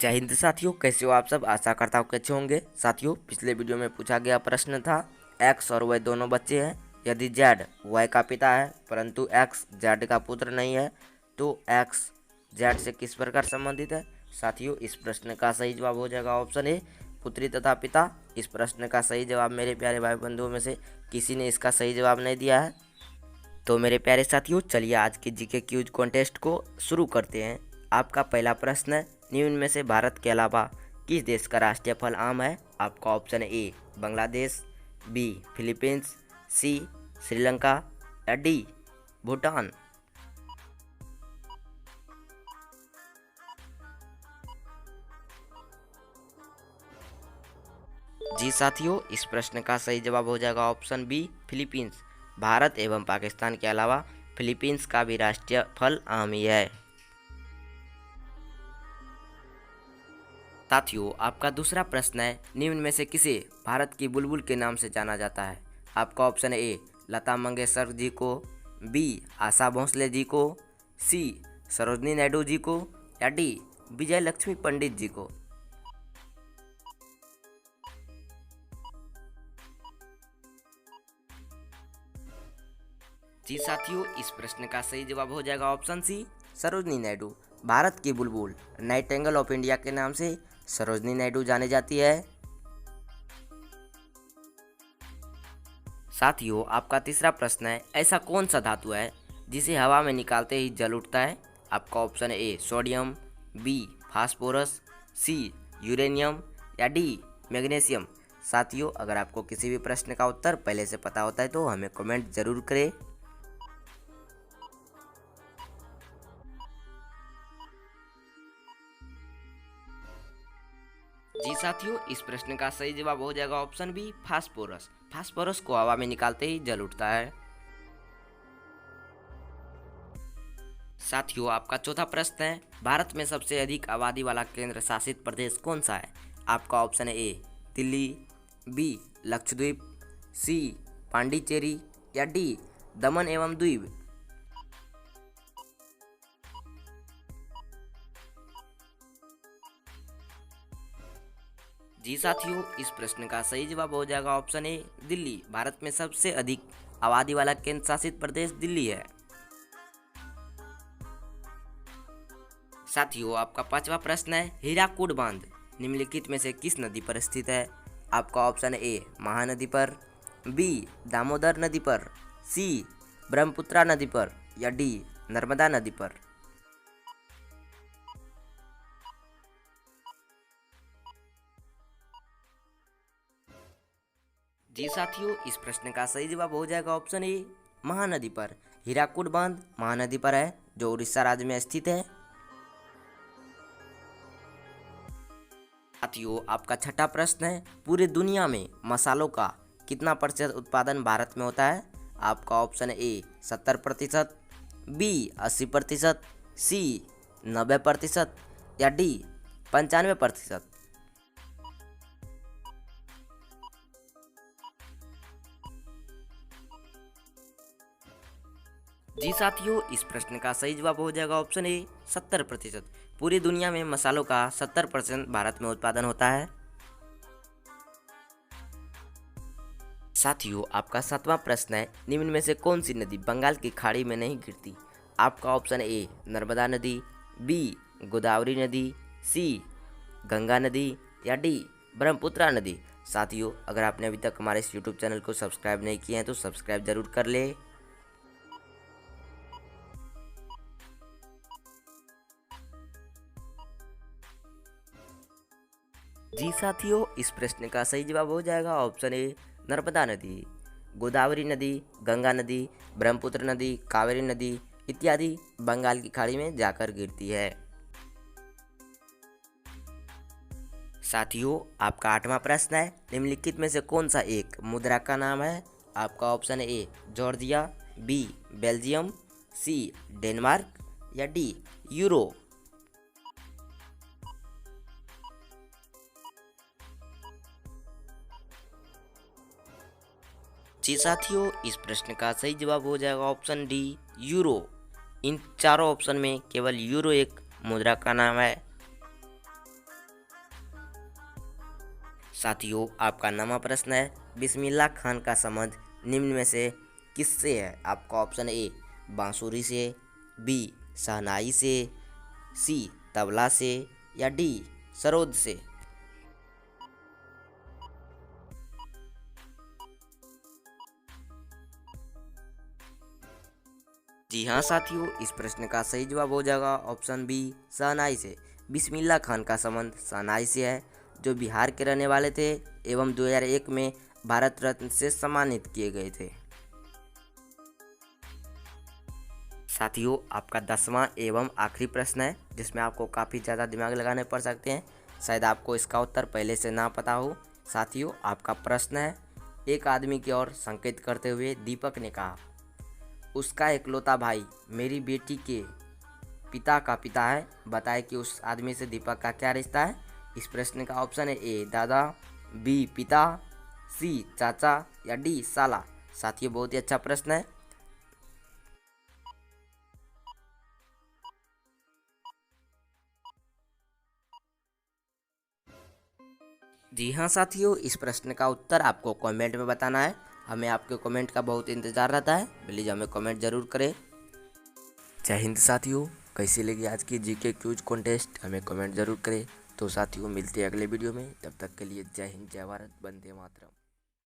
जय हिंद साथियों, कैसे हो आप सब। आशा करता हूँ कि अच्छे होंगे। साथियों, पिछले वीडियो में पूछा गया प्रश्न था, एक्स और वाई दोनों बच्चे हैं। यदि जेड वाई का पिता है परंतु एक्स जेड का पुत्र नहीं है तो एक्स जेड से किस प्रकार संबंधित है। साथियों, इस प्रश्न का सही जवाब हो जाएगा ऑप्शन ए, पुत्री तथा पिता। इस प्रश्न का सही जवाब मेरे प्यारे भाई बंधुओं में से किसी ने इसका सही जवाब नहीं दिया है। तो मेरे प्यारे साथियों, चलिए आज की जीके क्यूज कॉन्टेस्ट को शुरू करते हैं। आपका पहला प्रश्न है, निम्न में से भारत के अलावा किस देश का राष्ट्रीय फल आम है। आपका ऑप्शन है ए बांग्लादेश, बी फिलीपींस, सी श्रीलंका या डी भूटान। जी साथियों, इस प्रश्न का सही जवाब हो जाएगा ऑप्शन बी फिलीपींस। भारत एवं पाकिस्तान के अलावा फिलीपींस का भी राष्ट्रीय फल आम ही है। साथियों, आपका दूसरा प्रश्न है, निम्न में से किसे भारत की बुलबुल के नाम से जाना जाता है। आपका ऑप्शन है ए लता मंगेशकर जी को, बी आशा भोसले जी को, सी सरोजनी नायडू जी को या डी विजय लक्ष्मी पंडित जी को। जी साथियों, इस प्रश्न का सही जवाब हो जाएगा ऑप्शन सी सरोजनी नायडू। भारत की बुलबुल नाइटिंगेल ऑफ इंडिया के नाम से सरोजनी नायडू जानी जाती है। साथियों, आपका तीसरा प्रश्न है, ऐसा कौन सा धातु है जिसे हवा में निकालते ही जल उठता है। आपका ऑप्शन है A sodium, B phosphorus, C uranium या डी मैग्नीशियम। साथियों, अगर आपको किसी भी प्रश्न का उत्तर पहले से पता होता है तो हमें कमेंट जरूर करें। जी साथियों, इस प्रश्न का सही जवाब हो जाएगा ऑप्शन बी फास्फोरस। फास्फोरस को हवा में निकालते ही जल उठता है। साथियों, आपका चौथा प्रश्न है, भारत में सबसे अधिक आबादी वाला केंद्र शासित प्रदेश कौन सा है। आपका ऑप्शन है ए दिल्ली, बी लक्षद्वीप, सी पांडिचेरी या डी दमन एवं दीव। जी साथियों, इस प्रश्न का सही जवाब हो जाएगा ऑप्शन ए दिल्ली। भारत में सबसे अधिक आबादी वाला केंद्र शासित प्रदेश दिल्ली है। साथियों, आपका पांचवा प्रश्न है, हीराकुड बांध निम्नलिखित में से किस नदी पर स्थित है। आपका ऑप्शन है ए महानदी पर, बी दामोदर नदी पर, सी ब्रह्मपुत्रा नदी पर या डी नर्मदा नदी पर। जी साथियों, इस प्रश्न का सही जवाब हो जाएगा ऑप्शन ए महानदी पर। हीराकुड बांध महानदी पर है जो उड़ीसा राज्य में स्थित है। साथियों, आपका छठा प्रश्न है, पूरी दुनिया में मसालों का कितना प्रतिशत उत्पादन भारत में होता है। आपका ऑप्शन है ए 70%, बी 80%, सी 90% या डी 95%। जी साथियों, इस प्रश्न का सही जवाब हो जाएगा ऑप्शन ए 70%। पूरी दुनिया में मसालों का 70% भारत में उत्पादन होता है। साथियों, आपका सातवां प्रश्न है, निम्न में से कौन सी नदी बंगाल की खाड़ी में नहीं गिरती। आपका ऑप्शन ए नर्मदा नदी, बी गोदावरी नदी, सी गंगा नदी या डी ब्रह्मपुत्रा नदी। साथियों, अगर आपने अभी तक हमारे इस यूट्यूब चैनल को सब्सक्राइब नहीं किया है तो सब्सक्राइब जरूर कर ले। जी साथियों, इस प्रश्न का सही जवाब हो जाएगा ऑप्शन ए नर्मदा नदी। गोदावरी नदी, गंगा नदी, ब्रह्मपुत्र नदी, कावेरी नदी इत्यादि बंगाल की खाड़ी में जाकर गिरती है। साथियों, आपका आठवां प्रश्न है, निम्नलिखित में से कौन सा एक मुद्रा का नाम है। आपका ऑप्शन है A Georgia, B Belgium, C Denmark या डी यूरो। जी साथियों, इस प्रश्न का सही जवाब हो जाएगा ऑप्शन डी यूरो। इन चारों ऑप्शन में केवल यूरो एक मुद्रा का नाम है। साथियों, आपका नवा प्रश्न है, बिस्मिल्लाह खान का संबंध निम्न में से किससे है? आपका ऑप्शन ए बांसुरी से, बी शहनाई से, सी तबला से या डी सरोद से। जी हाँ साथियों, इस प्रश्न का सही जवाब हो जाएगा ऑप्शन बी शहनाई से। बिस्मिल्लाह खान का संबंध शहनाई से है, जो बिहार के रहने वाले थे एवं 2001 में भारत रत्न से सम्मानित किए गए थे। साथियों, आपका 10वां एवं आखिरी प्रश्न है, जिसमें आपको काफ़ी ज़्यादा दिमाग लगाने पड़ सकते हैं। शायद आपको इसका उत्तर पहले से ना पता हो। साथियों, आपका प्रश्न है, एक आदमी की ओर संकेत करते हुए दीपक ने कहा, उसका इकलौता भाई मेरी बेटी के पिता का पिता है, बताए कि उस आदमी से दीपक का क्या रिश्ता है। इस प्रश्न का ऑप्शन है ए दादा, बी पिता, सी चाचा या डी साला। साथियों, बहुत ही अच्छा प्रश्न है। जी हाँ साथियों, इस प्रश्न का उत्तर आपको कमेंट में बताना है। हमें आपके कमेंट का बहुत इंतज़ार रहता है, प्लीज़ हमें कमेंट ज़रूर करें। जय हिंद साथियों, कैसी लगी आज की जीके क्यूज कॉन्टेस्ट, हमें कमेंट ज़रूर करें। तो साथियों, मिलते हैं अगले वीडियो में, तब तक के लिए जय हिंद, जय भारत, वंदे मातरम।